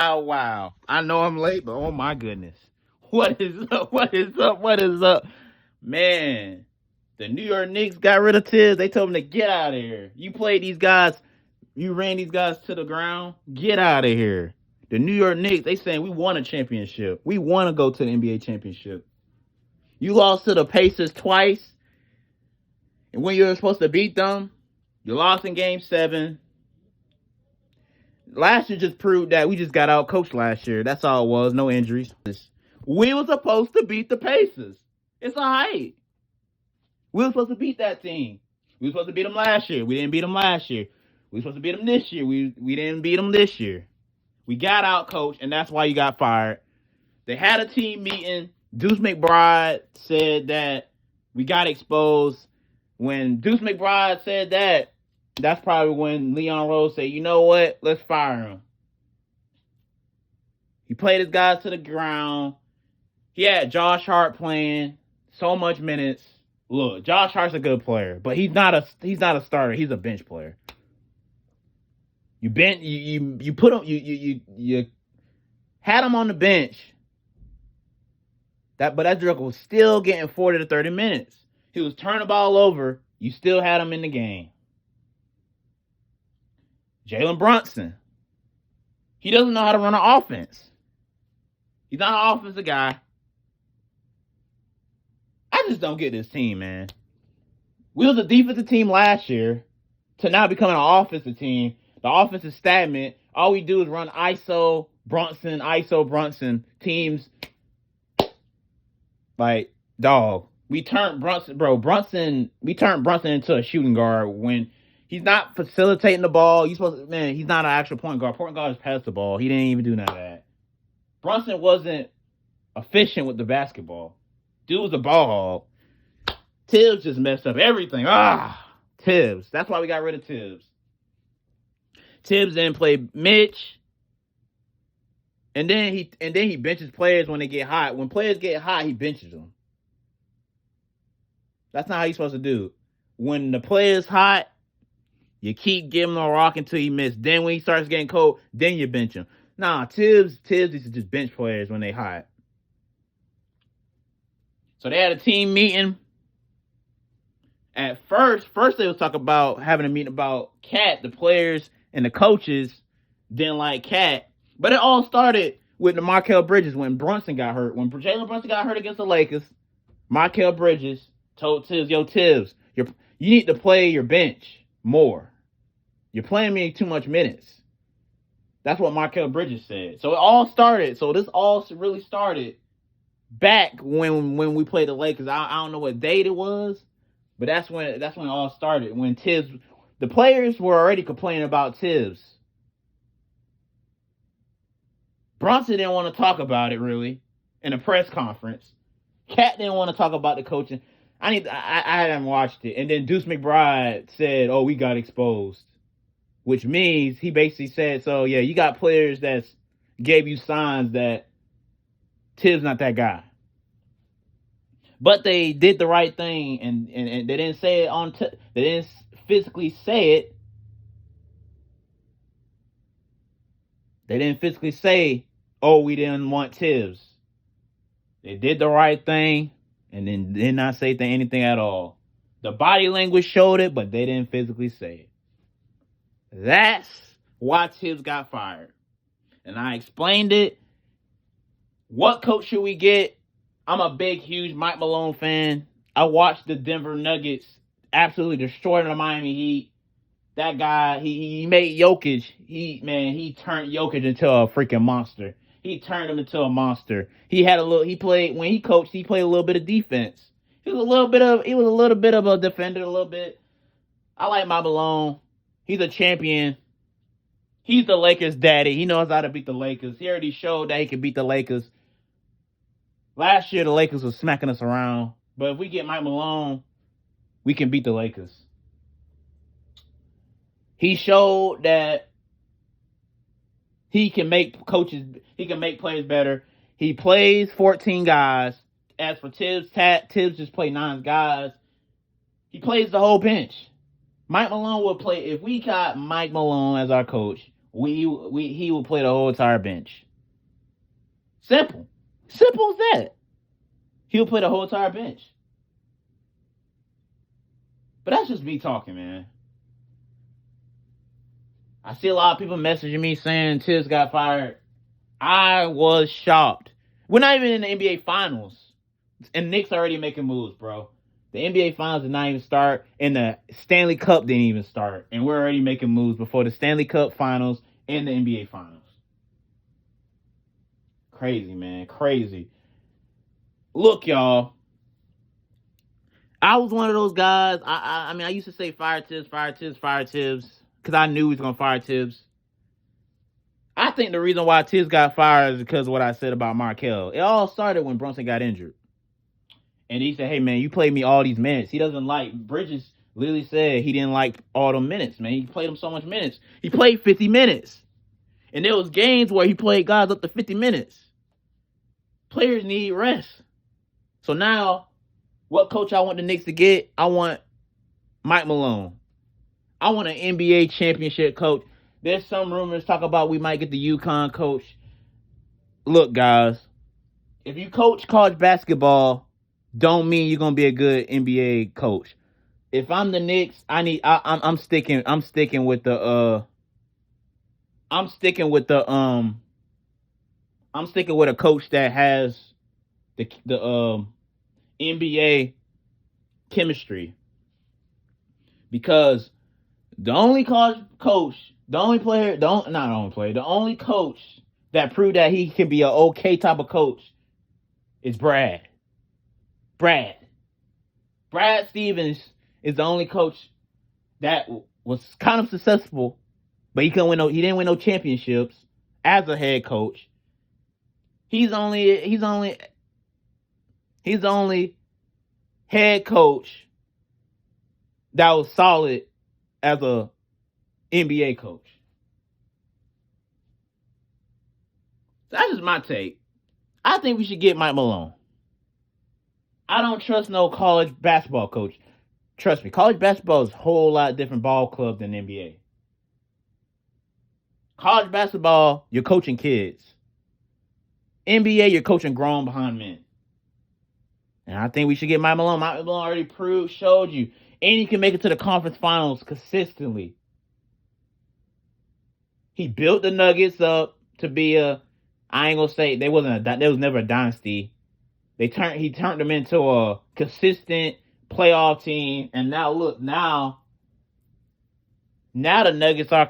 Oh, wow. I know I'm late, but oh my goodness. What is up? What is up? What is up? Man, the New York Knicks got rid of Thibs. They told him to get out of here. You played these guys, you ran these guys to the ground. Get out of here. The New York Knicks, they saying we won a championship. We want to go to the NBA championship. You lost to the Pacers twice. And when you were supposed to beat them, you lost in game 7. Last year just proved that we just got out coached last year. That's all it was. No injuries. We were supposed to beat the Pacers. It's all right. We were supposed to beat that team. We were supposed to beat them last year. We didn't beat them last year. We were supposed to beat them this year. We didn't beat them this year. We got out coached, and that's why you got fired. They had a team meeting. Deuce McBride said that we got exposed. When Deuce McBride said that, that's probably when Leon Rose said, you know what? Let's fire him. He played his guys to the ground. He had Josh Hart playing so much minutes. Look, Josh Hart's a good player, but he's not a starter. He's a bench player. You put him you had him on the bench. But that jerk was still getting 40 to 30 minutes. He was turning the ball over. You still had him in the game. Jalen Brunson. He doesn't know how to run an offense. He's not an offensive guy. I just don't get this team, man. We was a defensive team last year to now becoming an offensive team. The offense is stagnant. All we do is run ISO Brunson teams. Like, dog. We turned Brunson into a shooting guard when he's not facilitating the ball. He's not an actual point guard. Point guard just pass the ball. He didn't even do none of that. Brunson wasn't efficient with the basketball. Dude was a ball hog. Thibs just messed up everything. Thibs. That's why we got rid of Thibs. Thibs didn't play Mitch. And then he benches players when they get hot. When players get hot, he benches them. That's not how he's supposed to do. When the player's hot, you keep giving him a rock until he misses. Then when he starts getting cold, then you bench him. Nah, Thibs is just bench players when they hot. So they had a team meeting. At first they was talking about having a meeting about Cat. The players and the coaches didn't like Cat. But it all started with the Markel Bridges when Brunson got hurt. When Jalen Brunson got hurt against the Lakers, Markel Bridges told Thibs, yo, Thibs, you need to play your bench more. You're playing me too much minutes. That's what Markel Bridges said. So it all started. So this all really started back when we played the Lakers. I don't know what date it was, but that's when it all started. When Thibs, the players were already complaining about Thibs. Brunson didn't want to talk about it really in a press conference. Cat didn't want to talk about the coaching. I hadn't watched it. And then Deuce McBride said, "Oh, we got exposed," which means he basically said, "So yeah, you got players that gave you signs that Thibs not that guy." But they did the right thing, and they didn't say it they didn't physically say it. They didn't physically say, "Oh, we didn't want Thibs." They did the right thing, and then did not say anything at all. The body language showed it, but they didn't physically say it. That's why Thibs got fired. And I explained it. What coach should we get? I'm a big, huge Mike Malone fan. I watched the Denver Nuggets absolutely destroy the Miami Heat. That guy, he made Jokic. He turned Jokic into a freaking monster. He turned him into a monster. When he coached, he played a little bit of defense. He was a little bit of a defender, a little bit. I like Mike Malone. He's a champion. He's the Lakers' daddy. He knows how to beat the Lakers. He already showed that he can beat the Lakers. Last year, the Lakers was smacking us around. But if we get Mike Malone, we can beat the Lakers. He showed that he can make players better. He plays 14 guys. As for Thibs just play 9 guys. He plays the whole bench. Mike Malone will play. If we got Mike Malone as our coach, he will play the whole entire bench. Simple. Simple as that. He'll play the whole entire bench. But that's just me talking, man. I see a lot of people messaging me saying Thibs got fired. I was shocked. We're not even in the NBA Finals. And Knicks already making moves, bro. The NBA Finals did not even start, and the Stanley Cup didn't even start. And we're already making moves before the Stanley Cup Finals and the NBA Finals. Crazy, man. Crazy. Look, y'all. I was one of those guys. I mean, I used to say fire Thibs, fire Thibs, fire Thibs, because I knew he was going to fire Thibs. I think the reason why Thibs got fired is because of what I said about Markel. It all started when Brunson got injured. And he said, hey, man, you played me all these minutes. He doesn't like, Bridges literally said he didn't like all the minutes, man. He played him so much minutes. He played 50 minutes. And there was games where he played guys up to 50 minutes. Players need rest. So now, what coach I want the Knicks to get? I want Mike Malone. I want an NBA championship coach. There's some rumors talk about we might get the UConn coach. Look, guys, if you coach college basketball, don't mean you're gonna be a good NBA coach. If I'm the Knicks, I'm sticking with a coach that has the NBA chemistry, because the only coach that proved that he can be an okay type of coach is Brad Stevens. Is the only coach that was kind of successful, but he didn't win no championships as a head coach. He's the only head coach that was solid as a NBA coach. That's just my take. I think we should get Mike Malone. I don't trust no college basketball coach. Trust me, college basketball is a whole lot different ball club than NBA. College basketball, you're coaching kids. NBA, you're coaching grown behind men. And I think we should get Mike Malone. Mike Malone already showed you. And he can make it to the conference finals consistently. He built the Nuggets up to be I ain't gonna say there was never a dynasty. He turned them into a consistent playoff team. And now look, now the Nuggets are,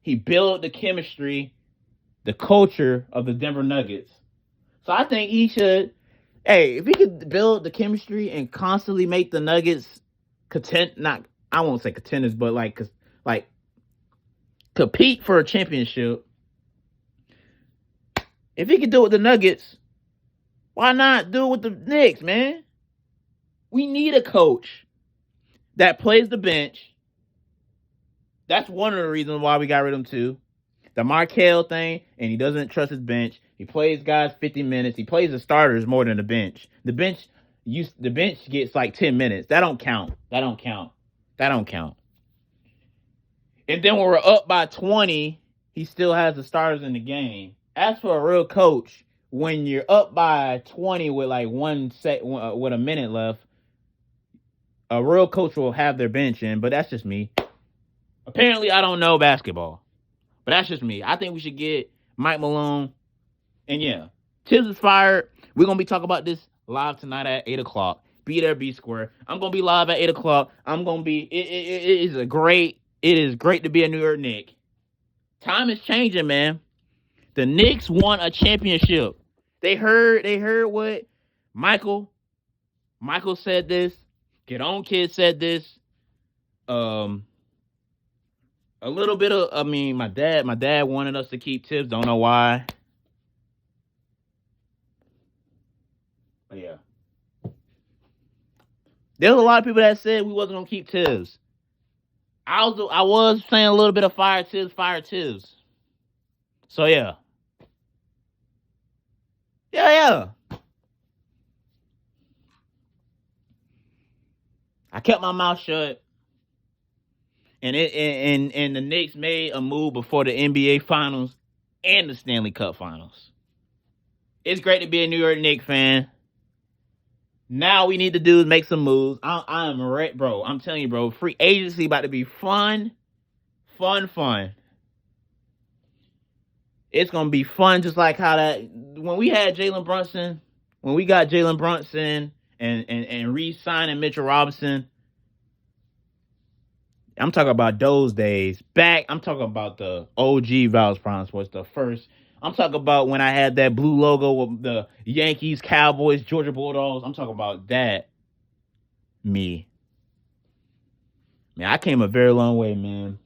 he built the chemistry, the culture of the Denver Nuggets. So I think he should, if he could build the chemistry and constantly make the Nuggets I won't say contenders, but like compete for a championship. If he could do it with the Nuggets, why not do it with the Knicks, man? We need a coach that plays the bench. That's one of the reasons why we got rid of him too. The Markel thing, and he doesn't trust his bench. He plays guys 50 minutes. He plays the starters more than the bench. The bench gets like 10 minutes. That don't count. And then when we're up by 20, he still has the starters in the game. As for a real coach, when you're up by 20 with like with a minute left, a real coach will have their bench in. But that's just me. Apparently, I don't know basketball. But that's just me. I think we should get Mike Malone. And yeah, Thibs is fired. We're going to be talking about this live tonight at 8 o'clock. Be there, be square. I'm going to be live at 8 o'clock. It is great to be a New York Knick. Time is changing, man. The Knicks won a championship. They heard what Michael said this. Get On Kid said this. A little bit of, my dad wanted us to keep Thibs. Don't know why. But yeah. There's a lot of people that said we wasn't going to keep Thibs. I was saying a little bit of fire Thibs. So yeah. Yeah. I kept my mouth shut. And the Knicks made a move before the NBA Finals and the Stanley Cup Finals. It's great to be a New York Knicks fan. Now we need to do is make some moves. I'm ready, bro. I'm telling you, bro. Free agency about to be fun. It's gonna be fun, just like how that when we had Jalen Brunson, when we got Jalen Brunson and re-signing Mitchell Robinson. I'm talking about those days back. I'm talking about the OG Val's Prime Sports, the first. I'm talking about when I had that blue logo with the Yankees, Cowboys, Georgia Bulldogs. I'm talking about that. Me. Man, I came a very long way, man.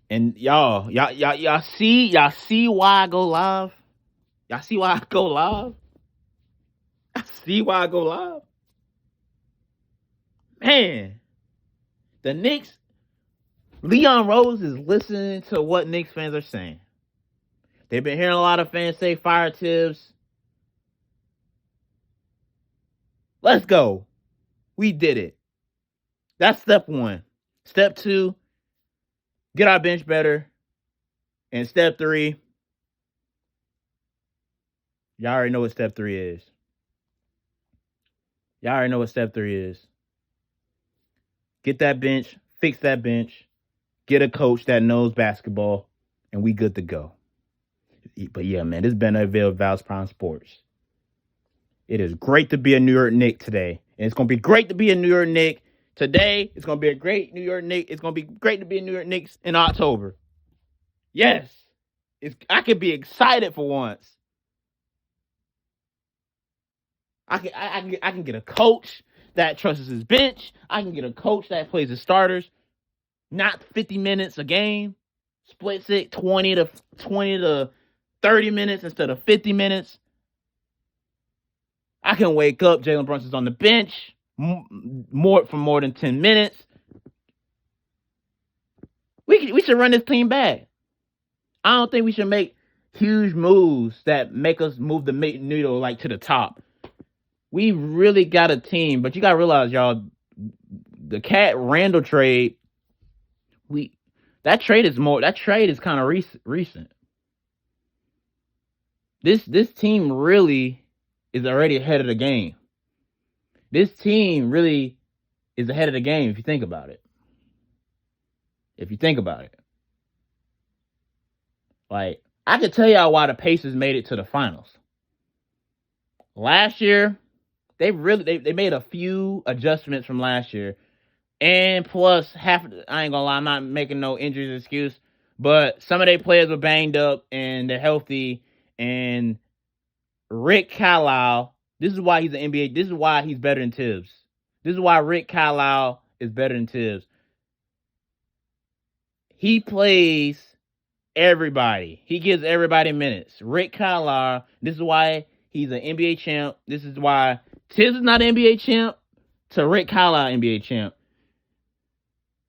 And y'all see why I go live? Y'all see why I go live? I see why I go live. Man, the Knicks, Leon Rose is listening to what Knicks fans are saying. They've been hearing a lot of fans say fire Thibs. Let's go. We did it. That's step one. Step two, get our bench better. And step three, y'all already know what step three is. Get that bench, fix that bench, get a coach that knows basketball, and we good to go. But yeah, man, this has been a Val's Prime Sports. It is great to be a New York Knicks today. And it's going to be great to be a New York Knicks today. It's going to be a great New York Knicks. It's going to be great to be a New York Knicks in October. Yes. I can be excited for once. I can get a coach that trusts his bench. I can get a coach that plays his starters. Not 50 minutes a game. Splits it 20 to 30 minutes instead of 50 minutes. I can wake up, Jalen Brunson's on the bench for more than 10 minutes. We should run this team back. I don't think we should make huge moves that make us move the needle like to the top. We really got a team, but you gotta realize, y'all, the Cat Randall trade, that trade is kind of recent. This team really is already ahead of the game. This team really is ahead of the game if you think about it. Like, I could tell y'all why the Pacers made it to the finals. Last year, they made a few adjustments from last year. And plus, I ain't gonna lie, I'm not making no injuries excuse, but some of their players were banged up and they're healthy. And Rick Carlisle, this is why he's an NBA. This is why he's better than Thibs. This is why Rick Carlisle is better than Thibs. He plays everybody. He gives everybody minutes. Rick Carlisle, this is why he's an NBA champ. This is why Thibs is not an NBA champ to Rick Carlisle NBA champ.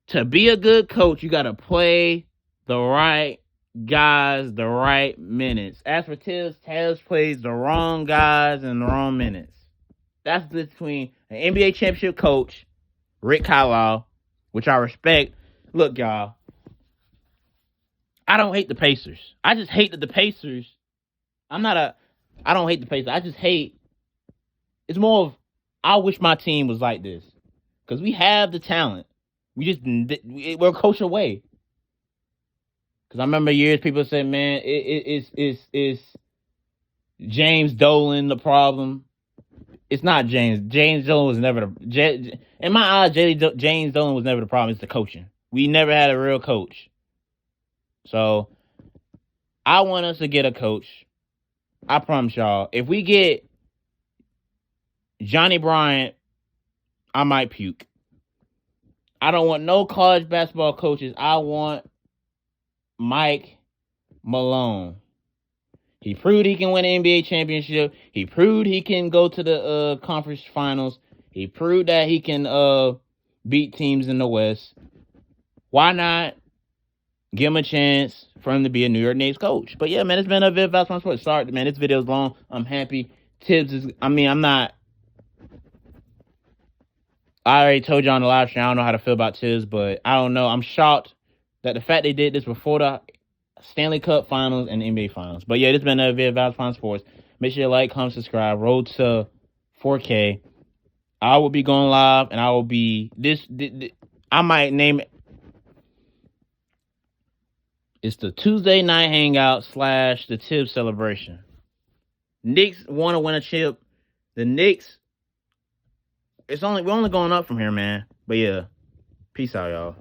To be a good coach, you got to play the right guys, the right minutes. As for Thibs plays the wrong guys and the wrong minutes. That's between an NBA championship coach, Rick Carlisle, which I respect. Look, y'all, I don't hate the Pacers. I just hate that the Pacers. I don't hate the Pacers. I just hate. It's more of, I wish my team was like this. Because we have the talent. We're a coach away. Because I remember years people said, man, it's James Dolan the problem. It's not James. James Dolan was never in my eyes, James Dolan was never the problem. It's the coaching. We never had a real coach. So I want us to get a coach. I promise y'all, if we get Johnny Bryant, I might puke. I don't want no college basketball coaches. I want Mike Malone. He proved he can win an NBA championship. He proved he can go to the conference finals. He proved that he can beat teams in the West. Why not give him a chance for him to be a New York Knicks coach? But yeah, man, it's been a video about Sports. Sorry, man, this video's long. I'm happy. I'm not I already told you on the live stream, I don't know how to feel about Thibs, but I don't know. I'm shocked that the fact they did this before the Stanley Cup Finals and the NBA Finals. But yeah, this has been another video of Vibes Fine Sports. Make sure you like, comment, subscribe. Road to 4K. I will be going live, and I will be I might name it. It's the Tuesday night hangout / the Thibs celebration. Knicks want to win a chip. The Knicks. We're only going up from here, man. But yeah, peace out, y'all.